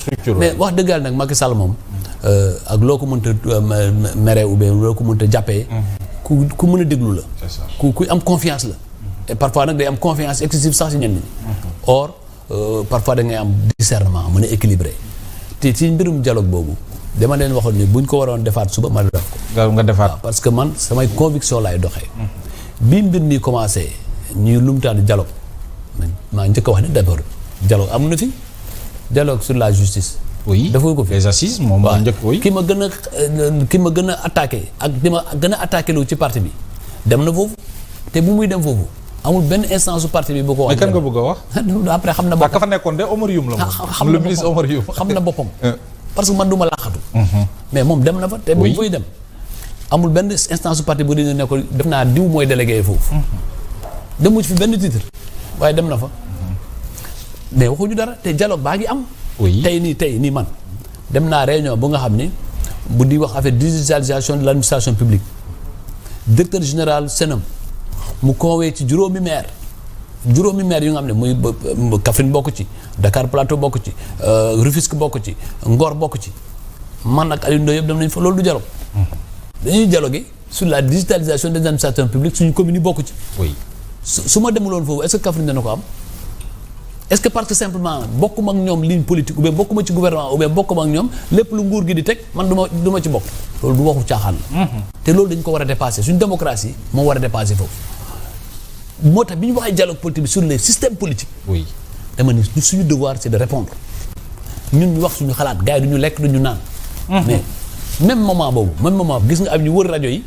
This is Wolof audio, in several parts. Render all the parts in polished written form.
structure mais wax dëgg yàlla nag Macky Sall moom ak loo ko mënta mere ou bien loo ko mënta jàppee ku mën a déglu la ku am confiance la et parfois nag day am confiance excessive sax si ñenn ñi or parfois da ngay am discernement mën a équilibré te ci mbirum dialogue boobu dama leen waxoon ni buñ ko waroon defaat suba ma def ko nga defaat parce que man samay conviction laay doxee bi mbir mi commencé ñuy lumtaani dialogue maa njëkk a wax ne d'abord dialogue am na fi dialogue sur la justice oui dafa ko fi les assises moom moo njëkk oui ki ma gën a attaqué ak ki ma gën a attaqué lu ci parti bi dem na foofu te bu muy dem foofu amul benn instance su parti bi bu ko wax. mais kan nga bëgg a wax. après xam na boppam ka fa nekkoon de Omar Youm la moom. le ministre Omar Youm xam na boppam. parce que man du ma laaxatu. mais moom dem na fa te bu mu fay dem. amul benn instance su parti bu dina ne ko def naa diw mooy délégué foofu. demu ci fi benn titre waaye dem na fa. mais waxuñu dara te dialogue baa ngi am. oui tey nii man dem naa réunion bu nga xam ni bu di wax affaire digitalisation de l'administration publique directeur général Senam mu convoqué ci juróomi maire yu nga xam ne muy Kaffrine bokk ci Dakar Plateau bokk ci Rufisque bokk ci Ngor bokk ci man ak Aliou Ndoye yëpp dem nañ fa loolu du dialogue dañuy dialoguer sur la digitalisation des administrations publiques suñu commune yi bokk ci. oui su ma demuloon foofu est-ce que Kaffrine dana ko am. est-ce que parce que simplement bokkuma ak ñoom ligne politique ou bien bokkuma ci gouvernement ou bien bokkuma ak ñoom lépp lu nguur gi di teg man du ma ci bokk loolu du waxu caaxaan la. te loolu dañ ko war a dépasser suñu démocratie moo war a dépasser foofu. moo tax bi ñu waxee dialogue politique bi sur les systèmes politiques. oui dama ni suñu devoir c'est de répondre ñun ñu wax suñu xalaat gars yi du ñu lekk du ñu naan. mais même moment boobu gis nga am ñu wër rajo yi.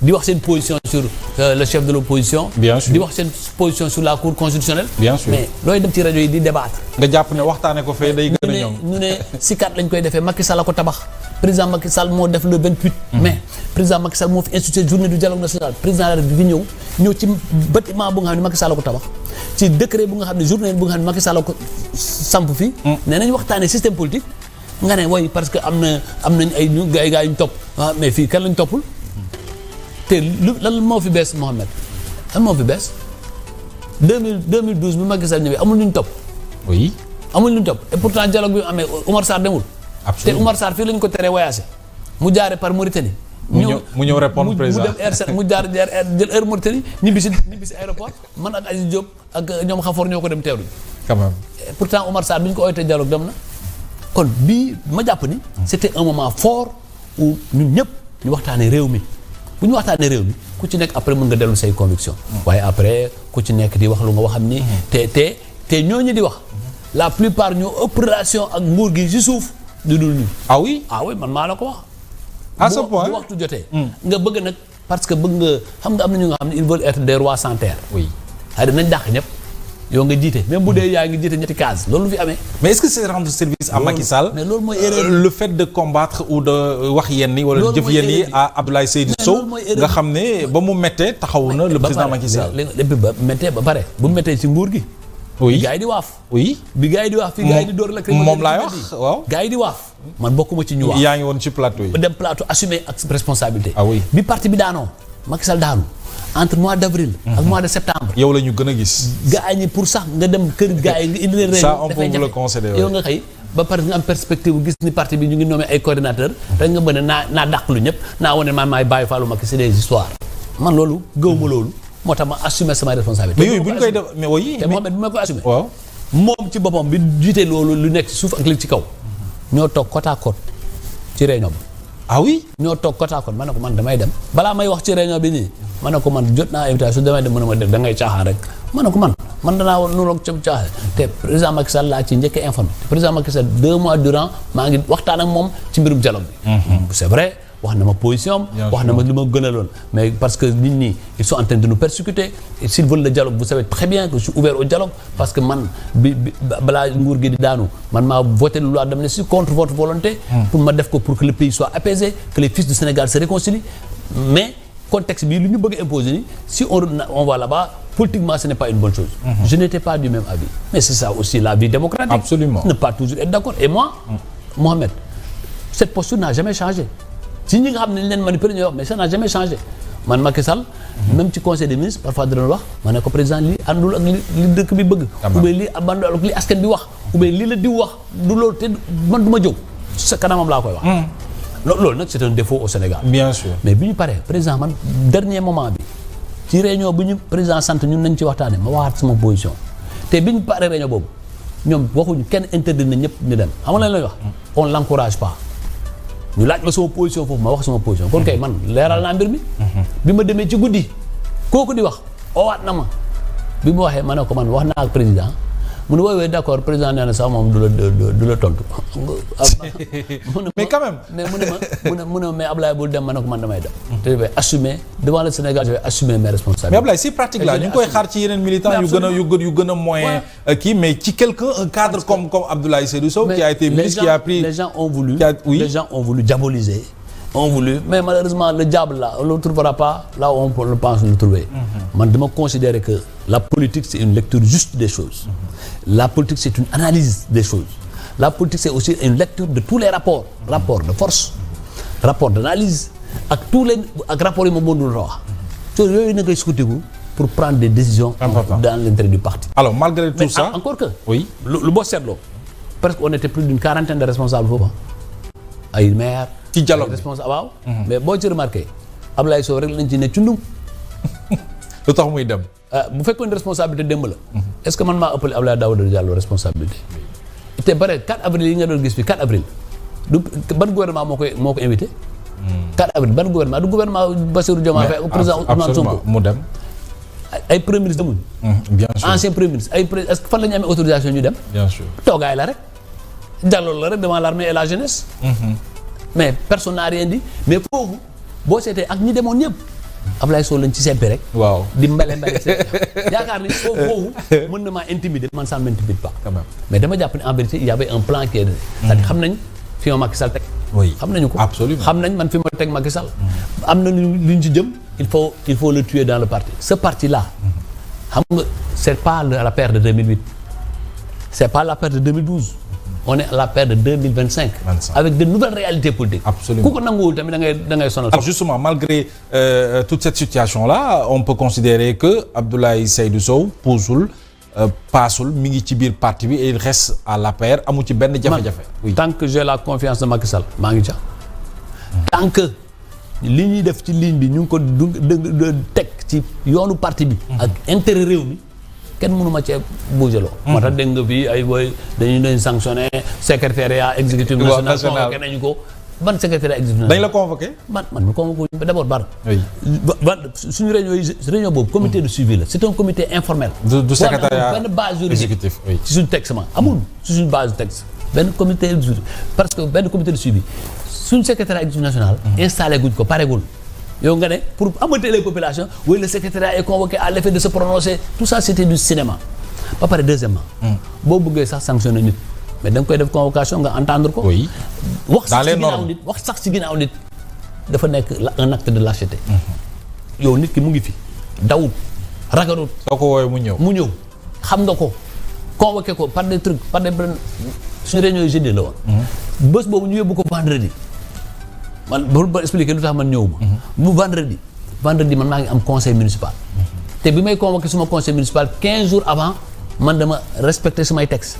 di wax seen position sur le chef de l'opposition. bien sûr di wax seen position sur la cour constitutionnelle. bien sûr mais looy dem ci rajo yi di débattre. nga jàpp ne waxtaane ko fee day gën a ñoom ñu ne CICAD lañ koy defee Macky Sall a ko tabax président Macky Sall moo def le 28. mais président Macky Sall moo fi institué journée du dialogue national président bi fi ñëw ci bâtiment bu nga xam ne Macky Sall a ko tabax ci décret bu nga xam ne journée bu nga xam ne Macky Sall a ko samp fii. nee nañ waxtaanee système politique nga ne way parce que am nañ ay gars yu ñu topp mais fii kan lañ toppul. te lan moo fi bees Mohamed lan moo fi bees 2012 bi Macky Sall ñëwee amul ñu topp. oui amul ñu topp et pourtant dialogue bi amee Oumar Sarr demul. absolument te Oumar Sarr fii lañ ko teree voyagé mu jaare par Mauritanie. mu ñëw répondre président mu dem Air mu jël Air Mauritanie ñibbisi aéroport man ak Aziz Diop ak ñoom Xafoor ñoo ko dem teewlu. quand même pourtant Oumar Sarr bi ñu ko oytee dialogue dem na. kon bii ma jàpp ni. c'était un moment fort où ñun ñëpp ñu waxtaanee réew mi. bu ñu waxtaanee réew mi ku ci nekk après mën nga dellu say conviction waaye après ku ci nekk di wax lu nga waxam ni te ñooñu di wax la plupart ñoo ëpp relation ak nguur gi ci suuf du dul ñu. ah oui man maa la ko wax. à ce point bu waxtu jotee. nga bëgg nag parce que bëgg nga xam nga am na ñu nga xam ne ils veulent être des rois sans terre. oui xëy nañ dàq ñëpp yow nga jiite même bu dee yaa ngi jiite ñetti case loolu fi amee. mais est-ce que c'est rendre service à Macky Sall. mais loolu mooy erreur le fait de combattre ou de wax yenn yi wala jëf yenn yi à Abdoulaye Seydou Sow nga xam ne ba mu méttee taxawu na le président Macky Sall. lépp ba méttee ba pare bu méttee ci nguur gi. oui bi gars yi di waaf. oui bi gars yi di waaf fii gars yi di door la. moom laay wax waaw. gars yi di waaf. man bokkuma ci ñu waaf. yaa ngi woon ci plateau yi. dem plateau assumer ak responsabilité. ah oui bi parti bi daanoo Macky Sall daanu entre mois d'avril. ak mois de septembre. yow la ñu gën a gis. gars ñi pour sax nga dem kër gars yi nga indi leen. ça on peut vous le concéder yow nga xëy ba pare nga am perspective gis ni parti bi ñu ngi nommé ay coordinateurs. rek nga bëgg naa dàq lu ñëpp naa wane man maay bàyyi Fallou Macky c'est des histoires. man loolu gëwuma loolu moo tax ma assumer sama responsabilité. mais yooyu bu ñu koy def mais oui. te Mohamed bi ma koy assumer. waaw moom ci boppam bi jiite loolu lu nekk ci suuf ak li ci kaw. ñoo toog côte à côte ci réunion bi. ah oui. ñoo toog côte à côte ma ne ko man damay dem balaa may wax ci réunion bi nii ma ne ko man jot naa invitation damay dem mu ne ma def da ngay caaxaan rek ma ne ko man danaa nuroog ca caaxaan te président Macky Sall laa ci njëkk a informé président Macky Sall 2 mois durant maa ngi waxtaan ak moom ci mbirum dialogue bi. c'est vrai wax na ma position am. wax na ma li ma gënaloon mais parce que nit ñi ils sont en train de nous persécuter et s'ils veulent le dialogue vous savez très bien que je suis ouvert au dialogue parce que man balaa nguur gi di daanu man maa voté loi d'amnistie contre votre volonté. pour ma def ko pour que le pays soit apaisé que les fils du Sénégal se réconcilient mais contexte bi lu ñu bëgg a imposer ni si on va là-bas politiquement ce n'est pas une bonne chose. Je n'étais pas du même avis mais c'est ça aussi la vie démocratique. Absolument. Ne pas toujours être d'accord et moi Mohamed cette posture n'a jamais changé. si ñi nga xam ne leen manipuler ñuy wax mais ça n'a jamais changé man Macky Sall même ci conseil des ministres parfois dina wax ma ne ko président lii àndul ak li dëkk bi bëgg ou bien lii àndul ak li askan bi wax ou bien li la di wax du loolu te man du ma jóg sa kanamam laa koy wax. loolu nag c'est un défaut au Sénégal. bien sûr mais bi ñu paree président man dernier moment bi ci réunion bi ñu président sant ñun nañ ci waxtaanee ma waxaat sama position te bi ñu paree réunion boobu ñoom waxuñu kenn interdit na ñëpp ñu dem xam nga lan lay wax. on l'encourage pas. ñu laaj ma sama position foofu ma wax sama position kon kay man leeral naa mbir mi. bi ma demee ci guddi kooku di wax oowaat na ma bi mu waxee ma ne ko man wax naa ak président mu ne woowee d'accord président nee na sax moom du la tontu. mais quand même. mais mu ne mais Ablaye bul dem ma ne ko man damay dem. te je vais assumer devant le Sénégal je vais assumer mes responsabilités. mais Ablaye si pratique là ñu ngi koy xaar ci yeneen militants yu gën a moyen kii mais ci quelqu'un un cadre comme Abdoulaye Seydou Sow qui a été ministre qui a pris les gens ont voulu diaboliser. Mais malheureusement le diable là on ne le trouvera pas là où on le pense le trouver. Man dama considérer que la politique c'est une lecture juste des choses. La politique c'est une analyse des choses. La politique c'est aussi une lecture de tous les rapports de force, rapports d'analyse ak rapports yi ma mënul wax. Yooyu na koy sukkandiku pour prendre des décisions dans l'intérêt du parti. Alors malgré tout ça encore que oui lu boo seetloo presque on était plus d'une quarantaine de responsables foofu ay maires ci dialogue responsable waaw. mais boo ci remarqué Ablaye Sow rek lañ ci ne cundum. lu tax muy dem. bu fekkoon responsabilité démb la. est-ce que man maa ëppale Abdoulaye Daouda Diallo responsabilité. te bare 4 avril yi nga doon gis fi 4 avril du ban gouvernement moo ko invité. 4 avril ban gouvernement du gouvernement Bassirou Diomaye Faye président Ousmane Sonko mu dem. ay premier ministre demuñ. bien sûr ancien premier ministre est-ce que fan la ñu amee autorisation ñu dem. bien sûr toogaay la rek. Diallo la rek devant l'armée et la jeunesse. mais personne n'a rien dit mais foofu boo seetee ak ñi demoon ñëpp Ablaye Sow lañ ci seppi rek. waaw di mbele yaakaar ni foofu mën na maa intimider man ça m'intimide pas. quand même mais dama jàpp ne en vérité il y avait un plan qui est c'est-à-dire xam nañ fi ma Macky Sall teg. oui xam nañu ko absolument xam nañ man fi ma teg Macky Sall. am na lu ñu ci jëm il faut le tuer dans le parti ce parti là. xam nga c'est pas la paire de 2008 c'est pas la paire de 2012. on est à la paire de 2025. avec de nouvelles réalités politiques. Absolument. ku ko nanguwul tamit da ngay sonal. Alors justement malgré toute cette situation là on peut considérer que Abdoulaye Seydou Sow paasul mi ngi ci biir parti bi et il reste à l'APR amu ci benn jafe-jafe. oui tant que j'ai la confiance de Macky Sall maa ngi ca. tant que li ñuy def ci ligne bi ñu ngi ko teg ci yoonu parti bi. ak intérêt réew mi. kenn mënu ma cee bouger loo. moo tax dégg nga fii ay booy dañu sanctionné secrétariat exécutif national convoqué nañu ko. ban secrétariat exécutif national dañ la convoqué. man mi convoqué d'abord bar. oui suñu réunion boobu comité de suivi la c'est un comité informel. du secrétariat benn base juridique exécutif oui. ci suñu texte ma amul ci suñu base texte benn comité exécutif parce que benn comité de suivi suñu secrétariat exécutif national. installé guñ ko paregul. yow nga ne pour ameuter les populations oui le secrétariat est convoqué à l'effet de se prononcer tout ça c'était du cinéma ba pare deuxièmement boo bëggee sax sanctionner nit mais da nga koy def convocation nga entendre ko oui wax sax ci ginnaaw nit dafa nekk un acte de lâcheté yow nit ki mu ngi fi dawut ragalut soo ko woowee mu ñëw xam nga ko convoqué ko par des trucs par des suñu réunion yi jeudi la woon bés boobu ñu yóbbu ko vendredi man ba expliquer lu tax man ñëwuma bu vendredi man maa ngi am conseil municipal te bi may convoqué suma conseil municipal 15 jours avant man dama respecté sumay texte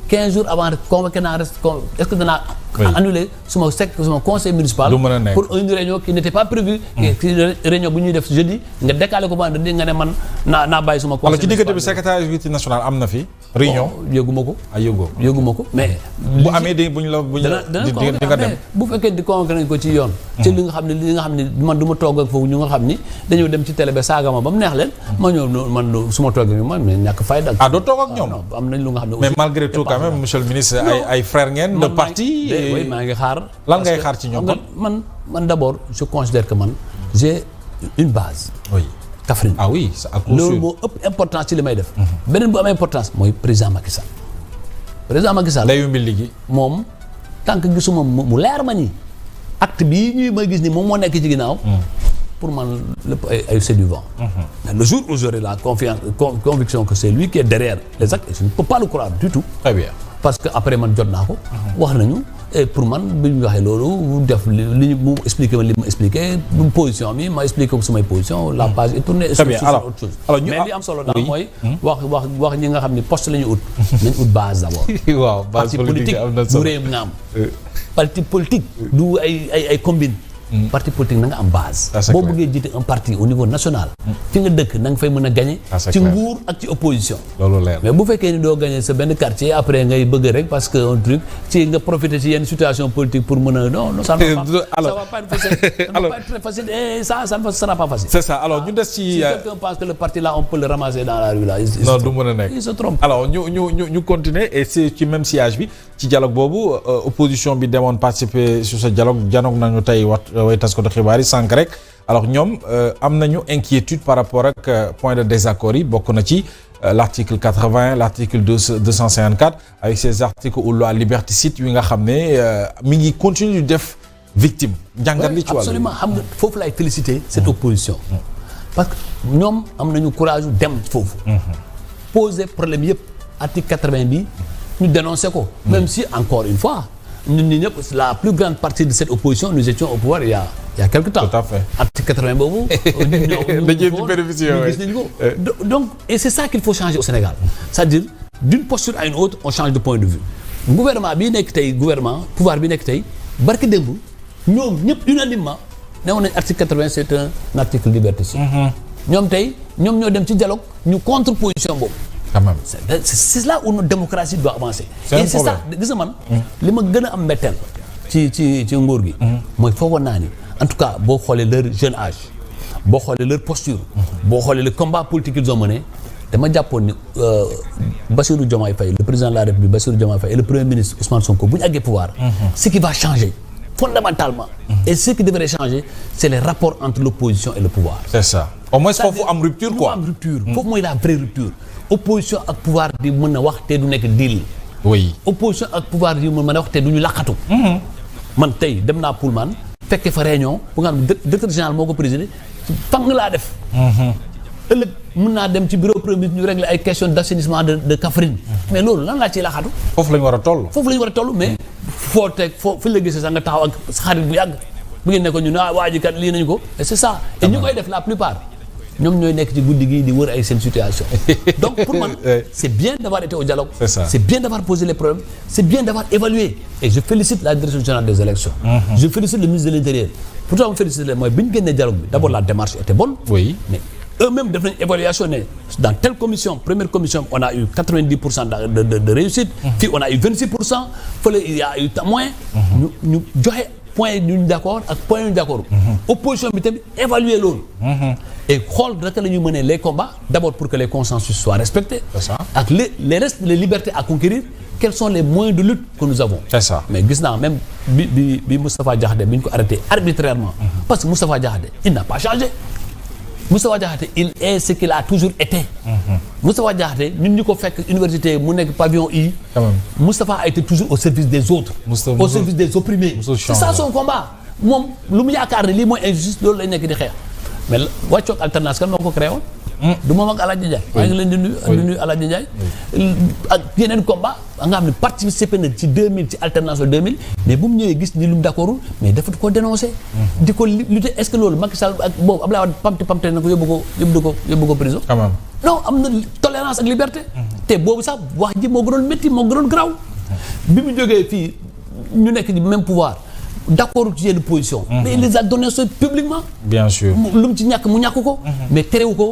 15 jours avant convoqué naa est-ce que danaa annuler suma conseil municipal pour une réunion qui n'était pas prévue réunion bu ñuy def jeudi nga décalé ko vendredi nga ne man naa bàyyi suma conseil municipal. ci diggante bi secrétaire exécutif national am na fi réunion yëguma ko yëguma ko mais bu amee di buñ la di nga dem bu fekkee di convoqué nañ ko ci yoon ci li nga xam ne man du ma toog ak foofu ñu nga xam ni dañoo dem ci télé ba saaga ma ba mu neex leen ma ñëw man su ma toog ak man ñàkk fayda doo toog ak ñoom am nañ lu nga xam ne mais malgré tout quand même monsieur le ministre ay frères ngeen de parti oui maa ngi xaar lan ngay xaar ci ñoom man d'abord je considère que man j'ai une base oui Kaffrine oui loolu moo ëpp importance ci li may def beneen bu am importance mooy président Macky Sall layu mbi ligi moom tant que gisuma mu leer ma ni acte bii ñuy may gis ni moom moo nekk ci ginnaaw pour man lépp ay c'est du vent mais le jour où j'aurai la conviction que c'est lui qui est derrière les actes je ne peux pas le croire du tout très bien parce que après man jot naa ko wax nañu et pour man bi ñu waxee loolu def li mu expliqué ma li ma expliqué position bi ma expliqué ko samay position la page est tournée sur autre chose mais li am solo daal mooy wax ñi nga xam ni poste la ñu ut nañ ut base d'abord waaw base politique du réew nga am parti politique du ay combine parti politique na nga am base boo bëggee jiite un parti au niveau national fi nga dëkk na nga fay mën a gagner ci nguur ak ci opposition loolu leer mais bu fekkee ni doo gagner sa benn quartier après ngay bëgg rek parce que un truc ci nga profiter ci yenn situation politique pour mën a non ça va pas être très facile et ça ne sera pas facile. C'est ça alors ñu des ci. Si quelqu'un pense que le parti là on peut le ramasser dans la rue là non du mën a nekk il se trompe. alors ñu continuer et c'est ci même sillage bi ci dialogue boobu opposition bi demoon participer sur ce dialogue nañu tey way tas ko de xibaar yi sànq rek alors ñoom am nañu inquiétude par rapport ak point de désaccord yi bokk na ci l'article 80 l'article 254 avec ces articles ou loi liberticide yi nga xam ne mi ngi continuer def victime njàngat li ci wàllu absolument xam nga foofu laay féliciter cette opposition parce que ñoom am nañu courage dem foofu poser problème yëpp article 80 bi ñu dénoncer ko même si encore une fois ñun ñi ñëpp la plus grande partie de cette opposition nous étions au pouvoir il y a quelque temps. Tout à fait. Article 80 boobu. gis nañu ko donc et c'est ça qu'il faut changer au Sénégal c'est-à-dire d'une posture à une autre on change de point de vue gouvernement bi nekk tey pouvoir bi nekk tey barke démb ñoom ñëpp unanimement newoon nañ article 80 c'est un article liberticide. ñoom tey ñoom ñoo dem ci dialogue ñu contre position boobu. quand même c'est là où notre démocratie doit avancer. C'est et c'est ça gis nga man. li ma gën a am mbetteel ci nguur gi. mooy foogoon naa ni en tout cas boo xoolee leur jeune âge boo xoolee leur posture. boo xoolee le combat politique qu'ils ont mené dama jàppoon ni Bassirou Diomaye Faye le président de la République Bassirou Diomaye Faye et le premier ministre Ousmane Sonko bu ñu àggee pouvoir. ce qui va changer fondamentalement. et ce qui devrait changer c'est les rapports entre l'opposition et le pouvoir. c'est ça au moins foofu am rupture quoi. am rupture foofu mooy la vraie rupture. opposition ak pouvoir di mën a wax te du nekk deal. oui opposition ak pouvoir di mën a wax te du ñu laqatu. man tey dem naa Pullman fekke fa réunion bu nga xam ne directeur général moo ko présidé fang laa def. ëllëg mën naa dem ci bureau premier ministre ñu régler ay questions d'assainissement de Kaffrine. mais loolu lan laa ciy laqatu. foofu la ñu war a toll. foofu la ñu war a toll mais foo teg fi la gisee sax nga taxaw ak sa xarit bu yàgg bu ngeen ne ko ñu ne waa ji kat lii nañu ko et c'est ça. et ñu koy def la plupart. ñoom ñooy nekk ci guddi gi di wër ay seen situation donc pour man c'est bien d'avoir été au dialogue c'est bien d'avoir posé les problèmes c'est bien d'avoir évalué et je félicite la direction générale des élections je félicite le ministre de l'Intérieur pourtant ma félicite mooy bi ñu génnee dialogue bi d'abord la démarche était bonne mais eux-mêmes def nañ évaluation ne dans telle commission première commission on a eu 90% de réussite fii on a eu 26% fële il y a eu moins ñu joxe point yu ñu d'accord ak point yu ñu d'accord opposition bi tamit évaluer loolu et xool naka la ñuy mener les combats d'abord pour que les consensus soient respectés ak les restes les libertés à conquérir quels sont les moyens de lutte que nous avons c'est ça mais gis naa même bi Moustapha Diakhaté bi ñu ko arrêté arbitrairement parce que Moustapha Diakhaté il n'a pas changé Moustapha Diakhaté il est ce qu'il a toujours été Moustapha Diakhaté ñun ñu ko fekk université mu nekk pavillon I Moustapha a été toujours au service des autres au service des opprimés c'est ça son combat moom lu mu yaakaar ne lii mooy injustice loolu lay nekk di xeex mais wàccoog alternance kan moo ko créé woon du moom ak Aladji Ndiaye maa ngi leen di nuyu Aladji Ndiaye ak yeneen combat nga xam ne participé na ci 2000 ci alternance 2000 mais bu mu ñëwee gis ni lu mu d'accordul mais dafa ko dénoncer di ko lutter est-ce que loolu Macky Sall ak boobu Abdoulaye Wade pamte na ko yóbbu ko prison quand même non am na tolérance ak liberté te boobu sax wax ji moo gënoon métti moo gënoon graw bi mu jógee fii ñu nekk ci même pouvoir d'accord ci yenn position mais il les a donné ça publiquement bien sûr lu mu ci ñàkk mu ñàkk ko mais terewu ko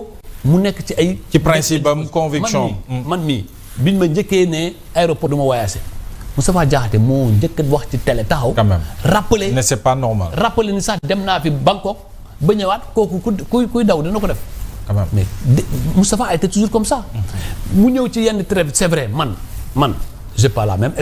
mu nekk ci ay ci principe am conviction man mii biñ ma njëkkee ne aéroport duma voyager Moustapha Diakhaté moo njëkk wax ci télé taxaw quand même rappeler ne c'est pas normal rappeler ni sax dem naa fi Bangkok ba ñëwaat kooku kuy daw dina ko def quand même mais Moustapha a été toujours comme ça mu ñëw ci yenn trêve c'est vrai man j'ai pas la même